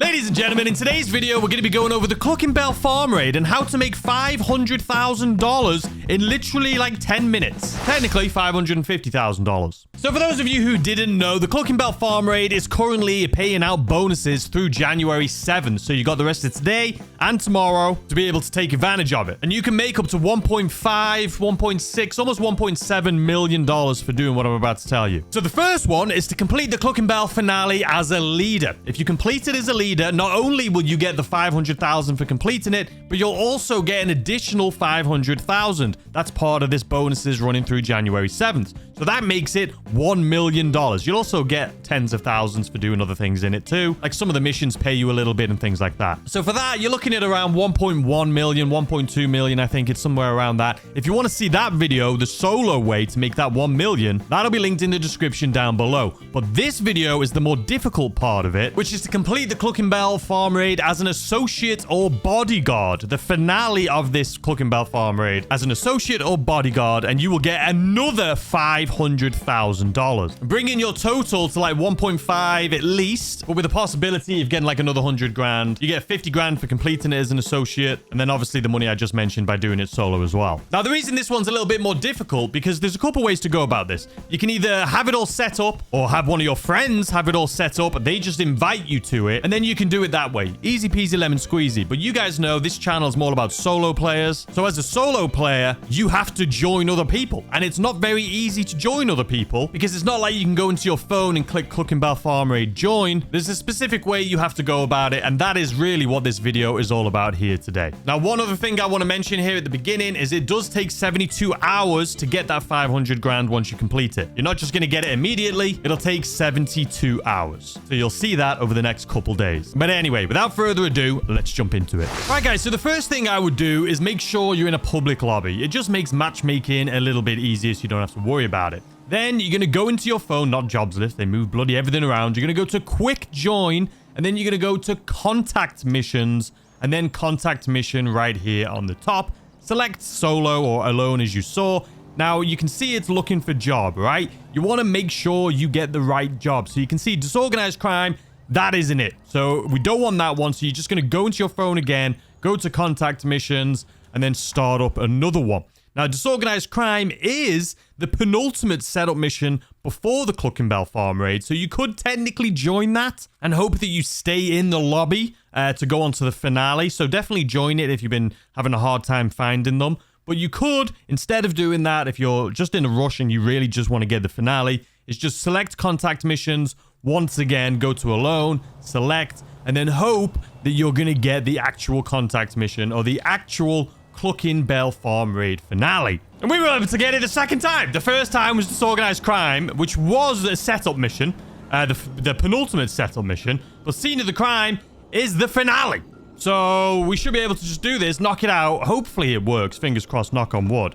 Ladies and gentlemen, in today's video, we're going to be going over the Cluckin farm raid and how to make $500,000 in literally like 10 minutes. Technically, $550,000. So for those of you who didn't know, the Cluckin farm raid is currently paying out bonuses through January 7th. So you got the rest of today and tomorrow to be able to take advantage of it. And you can make up to 1.5, 1.6, almost $1.7 million for doing what I'm about to tell you. So the first one is to complete the Cluckin finale as a leader. If you complete it as a leader, not only will you get the 500,000 for completing it, but you'll also get an additional 500,000. That's part of this bonuses running through January 7th. So that makes it $1 million. You'll also get tens of thousands for doing other things in it too. Like some of the missions pay you a little bit and things like that. So for that, you're looking at around 1.1 million, 1.2 million. I think it's somewhere around that. If you want to see that video, the solo way to make that 1 million, that'll be linked in the description down below. But this video is the more difficult part of it, which is to complete the Cluckin farm raid as an associate or bodyguard. The finale of this Cluckin farm raid as an associate or bodyguard, and you will get another $500,000, bringing your total to like 1.5 at least, but with the possibility of getting like another 100 grand. You get 50 grand for completing it as an associate, and then obviously the money I just mentioned by doing it solo as well. Now, the reason this one's a little bit more difficult, because there's a couple ways to go about this. You can either have it all set up, or have one of your friends have it all set up, they just invite you to it, and then you can do it that way. Easy peasy lemon squeezy. But you guys know this channel is more about solo players. So as a solo player, you have to join other people, and it's not very easy to join other people, because it's not like you can go into your phone and click Cluckin farm raid join. There's a specific way you have to go about it, and that is really what this video is all about here today. Now, one other thing I want to mention here at the beginning is it does take 72 hours to get that 500 grand once you complete it. You're not just going to get it immediately. It'll take 72 hours. So you'll see that over the next couple days. But anyway, without further ado, let's jump into it. All right, guys, so the first thing I would do is make sure you're in a public lobby. It just makes matchmaking a little bit easier so you don't have to worry about it. Then you're going to go into your phone, not jobs list. They move bloody everything around. You're going to go to quick join, and then you're going to go to contact missions, and then contact mission right here on the top. Select solo or alone as you saw. Now, you can see it's looking for job, right? You want to make sure you get the right job. So you can see disorganized crime. That isn't it. So we don't want that one. So you're just going to go into your phone again, go to contact missions, and then start up another one. Now, disorganized crime is the penultimate setup mission before the Cluckin farm raid. So you could technically join that and hope that you stay in the lobby to go on to the finale. So definitely join it if you've been having a hard time finding them. But you could, instead of doing that, if you're just in a rush and you really just want to get the finale, is just select contact missions. Once again, go to alone, select, and then hope that you're going to get the actual contact mission or the actual Cluckin farm raid finale. And we were able to get it a second time. The first time was disorganized crime, which was a setup mission, the penultimate setup mission. But scene of the crime is the finale. So we should be able to just do this, knock it out. Hopefully it works. Fingers crossed, knock on wood.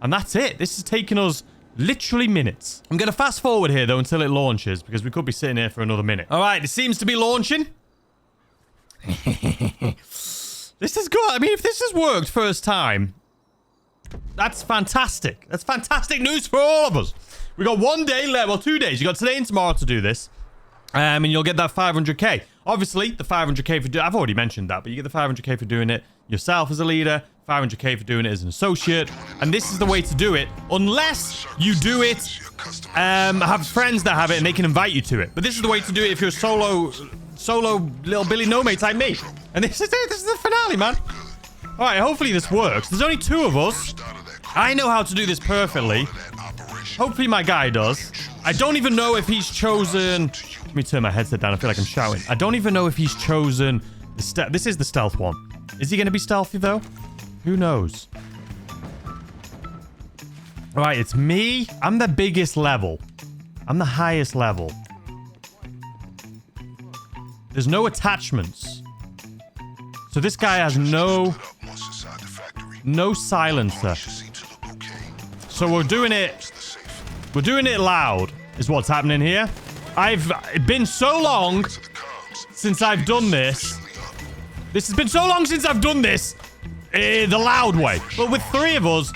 And that's it. This has taken us literally minutes. I'm going to fast forward here, though, until it launches, because we could be sitting here for another minute. All right, it seems to be launching. This is good. I mean, if this has worked first time, that's fantastic. That's fantastic news for all of us. We got 1 day left. Well, 2 days. You got today and tomorrow to do this. And you'll get that 500k. Obviously, the 500k for I've already mentioned that, but you get the 500k for doing it yourself as a leader, 500k for doing it as an associate. And this is the way to do it, unless you do it, have friends that have it and they can invite you to it. But this is the way to do it if you're a solo little Billy No-Mate like me. And this is it. This is the finale, man. All right, hopefully this works. There's only 2 of us. I know how to do this perfectly. Hopefully my guy does. I don't even know if he's chosen... Let me turn my headset down. I feel like I'm shouting. I don't even know if he's chosen... This is the stealth one. Is he going to be stealthy, though? Who knows? All right, it's me. I'm the biggest level. I'm the highest level. There's no attachments. So this guy has no silencer. So we're doing it loud is what's happening here. I've been so long since I've done this. This has been so long since I've done this the loud way. But with 3 of us,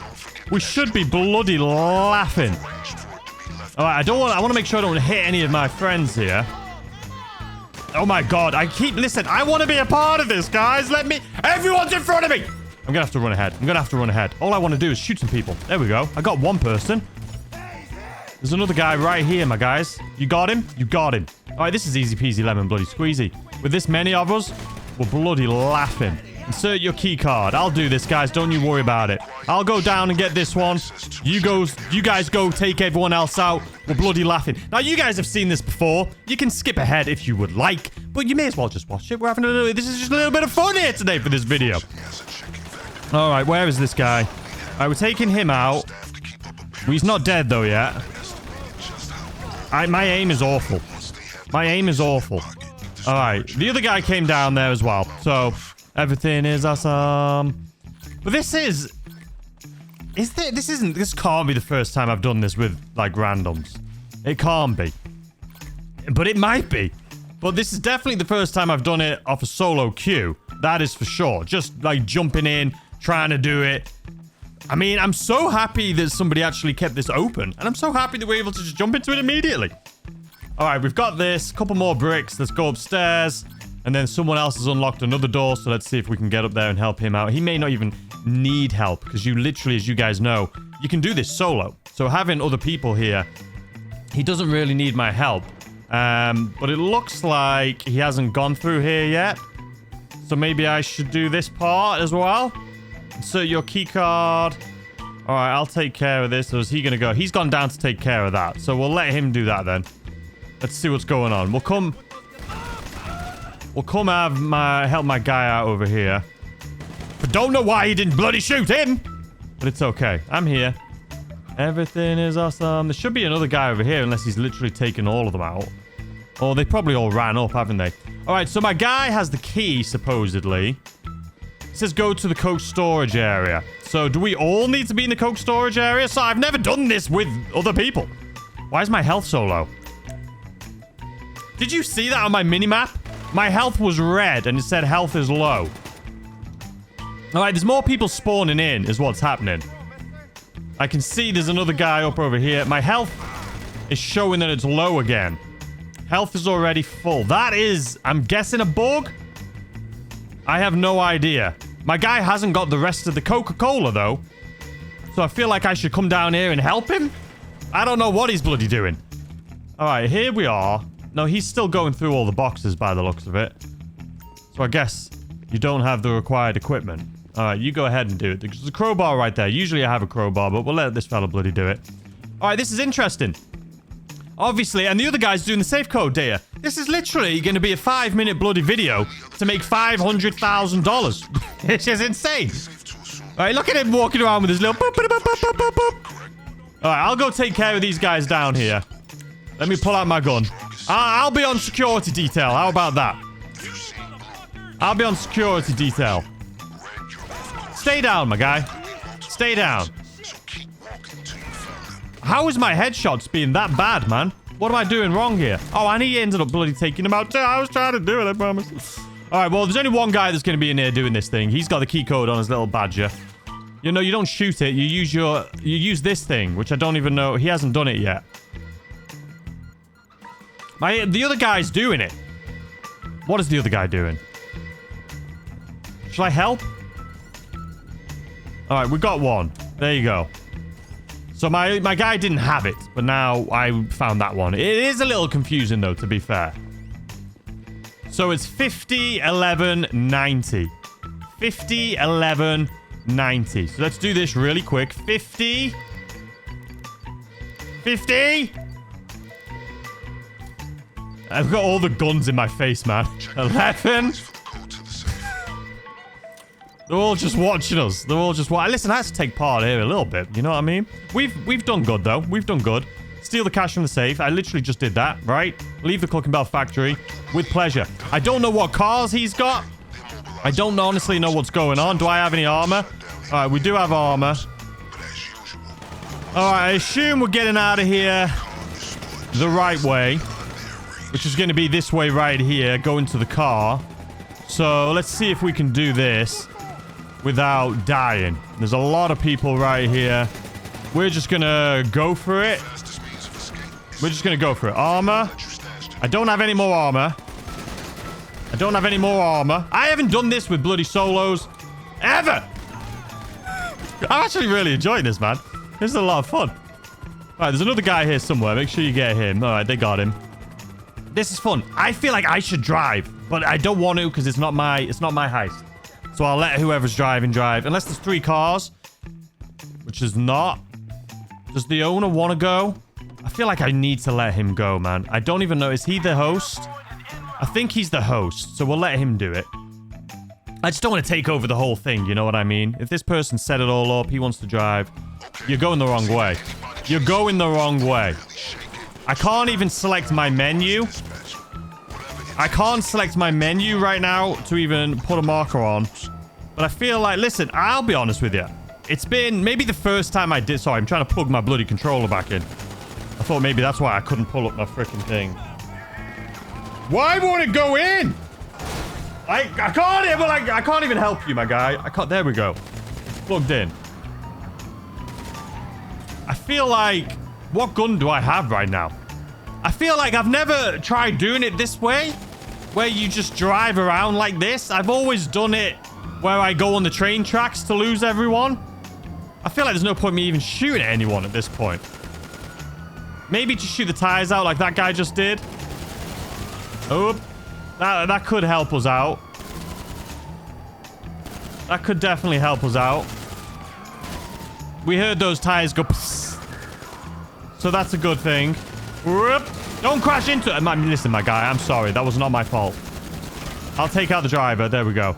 we should be bloody laughing. All right, I want to make sure I don't hit any of my friends here. Oh my God. Listen, I want to be a part of this, guys. Everyone's in front of me. I'm going to have to run ahead. All I want to do is shoot some people. There we go. I got one person. There's another guy right here, my guys. You got him? You got him. All right, this is easy peasy lemon bloody squeezy. With this many of us, we're bloody laughing. Insert your key card. I'll do this, guys. Don't you worry about it. I'll go down and get this one. You guys go take everyone else out. We're bloody laughing. Now, you guys have seen this before. You can skip ahead if you would like, but you may as well just watch it. This is just a little bit of fun here today for this video. All right, where is this guy? All right, we're taking him out. Well, he's not dead, though, yet. My aim is awful. All right, the other guy came down there as well, so everything is awesome. But this can't be the first time I've done this with, like, randoms. It can't be. But it might be. But this is definitely the first time I've done it off a solo queue. That is for sure. Just, like, jumping in, trying to do it. I mean, I'm so happy that somebody actually kept this open. And I'm so happy that we're able to just jump into it immediately. All right, we've got this. Couple more bricks. Let's go upstairs. And then someone else has unlocked another door. So let's see if we can get up there and help him out. He may not even need help because you literally, as you guys know, you can do this solo. So having other people here, he doesn't really need my help. But it looks like he hasn't gone through here yet. So maybe I should do this part as well. Insert your key card. All right, I'll take care of this. Or is he going to go? He's gone down to take care of that. So we'll let him do that then. Let's see what's going on. We'll come help my guy out over here. But don't know why he didn't bloody shoot him. But it's okay. I'm here. Everything is awesome. There should be another guy over here unless he's literally taken all of them out. Oh, they probably all ran up, haven't they? All right, so my guy has the key, supposedly. It says go to the coke storage area. So do we all need to be in the coke storage area? So I've never done this with other people. Why is my health so low? Did you see that on my minimap? My health was red and it said health is low. All right, there's more people spawning in is what's happening. I can see there's another guy up over here. My health is showing that it's low again. Health is already full. That is, I'm guessing, a bug? I have no idea. My guy hasn't got the rest of the Coca-Cola, though. So I feel like I should come down here and help him. I don't know what he's bloody doing. All right, here we are. No, he's still going through all the boxes by the looks of it. So I guess you don't have the required equipment. All right, you go ahead and do it. There's a crowbar right there. Usually I have a crowbar, but we'll let this fella bloody do it. All right, this is interesting. Obviously, and the other guy's doing the safe code there. This is literally going to be a 5-minute bloody video to make $500,000. It's just insane. All right, look at him walking around with his little boop, boop, boop, boop, boop, boop. All right, I'll go take care of these guys down here. Let me pull out my gun. I'll be on security detail. How about that? I'll be on security detail. Stay down, my guy. Stay down. How is my headshots being that bad, man? What am I doing wrong here? Oh, and he ended up bloody taking him out. I was trying to do it, I promise. All right, well, there's only one guy that's going to be in here doing this thing. He's got the key code on his little badger. You know, you don't shoot it. You use this thing, which I don't even know. He hasn't done it yet. The other guy's doing it. What is the other guy doing? Shall I help? All right, we got one. There you go. So my guy didn't have it, but now I found that one. It is a little confusing, though, to be fair. So it's 50, 11, 90. 50, 11, 90. So let's do this really quick. 50. 50. I've got all the guns in my face, man. 11. They're all just watching us. They're all just watching. Listen, I have to take part here a little bit. You know what I mean? We've done good, though. We've done good. Steal the cash from the safe. I literally just did that, right? Leave the Cluckin Bell factory with pleasure. I don't know what cars he's got. I don't honestly know what's going on. Do I have any armor? All right, we do have armor. All right, I assume we're getting out of here the right way, which is going to be this way right here, going to the car. So let's see if we can do this without dying. There's a lot of people right here. We're just going to go for it. We're just going to go for it. Armor. I don't have any more armor. I don't have any more armor. I haven't done this with bloody solos ever. I'm actually really enjoying this, man. This is a lot of fun. All right, there's another guy here somewhere. Make sure you get him. All right, they got him. This is fun. I feel like I should drive, but I don't want to because it's not my heist. So I'll let whoever's driving drive. Unless there's 3 cars, which is not. Does the owner want to go? I feel like I need to let him go, man. I don't even know. Is he the host? I think he's the host, so we'll let him do it. I just don't want to take over the whole thing, you know what I mean? If this person set it all up, he wants to drive. You're going the wrong way. You're going the wrong way. I can't even select my menu. I can't select my menu right now to even put a marker on. But I feel like, listen, I'll be honest with you. It's been maybe the first time I did. Sorry, I'm trying to plug my bloody controller back in. I thought maybe that's why I couldn't pull up my freaking thing. Why won't it go in? I can't even help you, my guy. I can't. There we go. It's plugged in. I feel like, what gun do I have right now? I feel like I've never tried doing it this way, where you just drive around like this. I've always done it where I go on the train tracks to lose everyone. I feel like there's no point me even shooting at anyone at this point. Maybe just shoot the tires out like that guy just did. Oh, that could help us out. That could definitely help us out. We heard those tires go psst. So that's a good thing. Whoop. Don't crash into it. Listen, my guy, I'm sorry. That was not my fault. I'll take out the driver. There we go.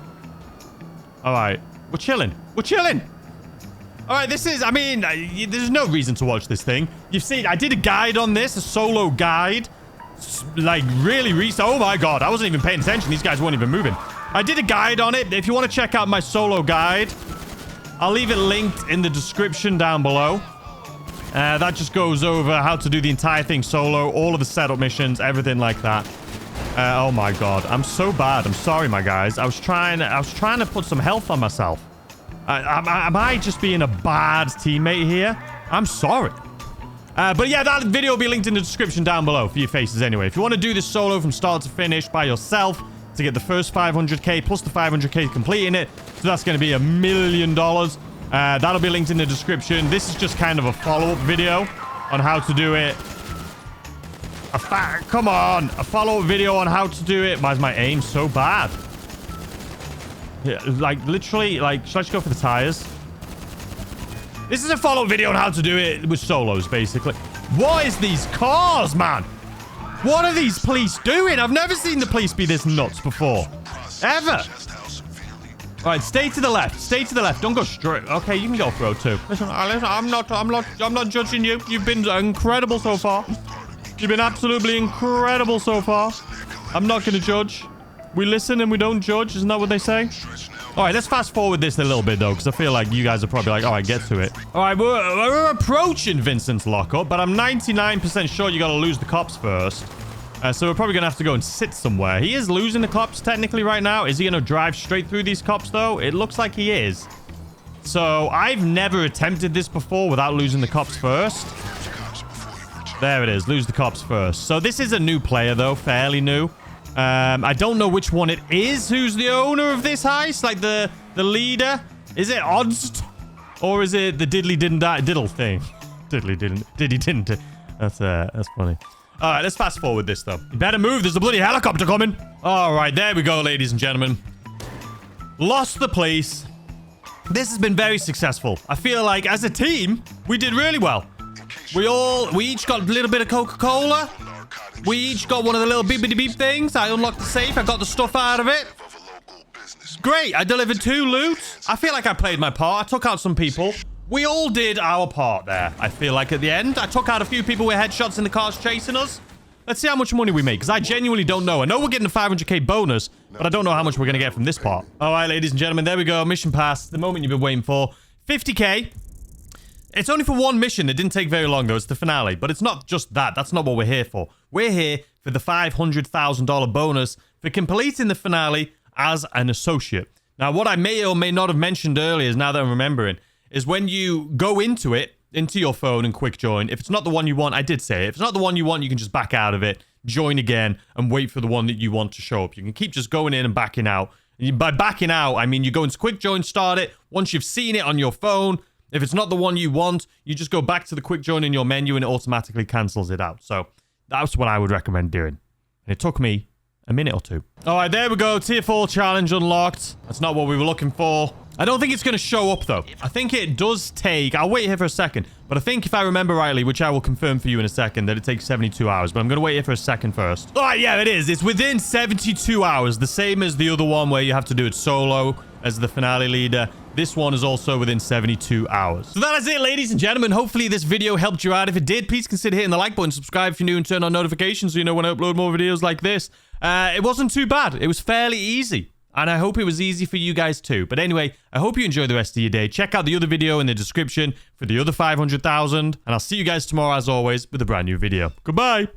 All right. We're chilling. We're chilling. All right, this is, I mean, there's no reason to watch this thing. You've seen, I did a guide on this, a solo guide. Like, really recent. Oh, my God. I wasn't even paying attention. These guys weren't even moving. I did a guide on it. If you want to check out my solo guide, I'll leave it linked in the description down below. That just goes over how to do the entire thing solo, all of the setup missions, everything like that. Oh, my God. I'm so bad. I'm sorry, my guys. I was trying to put some health on myself. Am I just being a bad teammate here? I'm sorry. But yeah, that video will be linked in the description down below for your faces anyway. If you want to do this solo from start to finish by yourself to get the first 500k plus the 500k completing it, so that's going to be $1 million. That'll be linked in the description. This is just kind of a follow-up video on how to do it. Come on. A follow-up video on how to do it. Why is my aim so bad? Yeah, like, literally, like, should I just go for the tires? This is a follow-up video on how to do it with solos, basically. What is these cars, man? What are these police doing? I've never seen the police be this nuts before. Ever. All right, stay to the left. Stay to the left. Don't go straight. Okay, you can go for too. Listen, I'm not judging you. You've been incredible so far. You've been absolutely incredible so far. I'm not going to judge. We listen and we don't judge. Isn't that what they say? All right, let's fast forward this a little bit, though, because I feel like you guys are probably like, all right, get to it. All right, we're approaching Vincent's lockup, but I'm 99% sure you got to lose the cops first. So we're probably going to have to go and sit somewhere. He is losing the cops technically right now. Is he going to drive straight through these cops, though? It looks like he is. So I've never attempted this before without losing the cops first. There it is. Lose the cops first. So this is a new player, though. Fairly new. I don't know which one it is. Who's the owner of this heist? Like the leader? Is it Odds? Or is it the diddly didn't diddle thing? Diddly didn't. That's funny. All right, let's fast forward this, though. You better move. There's a bloody helicopter coming. All right, there we go, ladies and gentlemen. Lost the police. This has been very successful. I feel like as a team, we did really well. We each got a little bit of Coca-Cola. We each got one of the little beep-a-beep things. I unlocked the safe. I got the stuff out of it. Great. I delivered 2 loot. I feel like I played my part. I took out some people. We all did our part there, I feel like, at the end. I took out a few people with headshots in the cars chasing us. Let's see how much money we make, because I genuinely don't know. I know we're getting a 500k bonus, but I don't know how much we're going to get from this part. All right, ladies and gentlemen, there we go. Mission passed. The moment you've been waiting for. 50k. It's only for one mission. It didn't take very long, though. It's the finale. But it's not just that. That's not what we're here for. We're here for the $500,000 bonus for completing the finale as an associate. Now, what I may or may not have mentioned earlier is, now that I'm remembering, is when you go into it, into your phone and quick join, if it's not the one you want, I did say it. If it's not the one you want, you can just back out of it. join again, and wait for the one that you want to show up. You can keep just going in and backing out. And by backing out, I mean you go into quick join, start it. Once you've seen it on your phone, if it's not the one you want, you just go back to the quick join in your menu and it automatically cancels it out. So that's what I would recommend doing. And it took me a minute or two. All right, there we go. Tier 4 challenge unlocked. That's not what we were looking for. I don't think it's going to show up, though. I think it does take... I'll wait here for a second. But I think if I remember rightly, which I will confirm for you in a second, that it takes 72 hours. But I'm going to wait here for a second first. All right, yeah, it is. It's within 72 hours. The same as the other one where you have to do it solo as the finale leader. This one is also within 72 hours. So that is it, ladies and gentlemen. Hopefully this video helped you out. If it did, please consider hitting the like button, subscribe if you're new, and turn on notifications so you know when I upload more videos like this. It wasn't too bad. It was fairly easy. And I hope it was easy for you guys too. But anyway, I hope you enjoy the rest of your day. Check out the other video in the description for the other 500,000. And I'll see you guys tomorrow, as always, with a brand new video. Goodbye.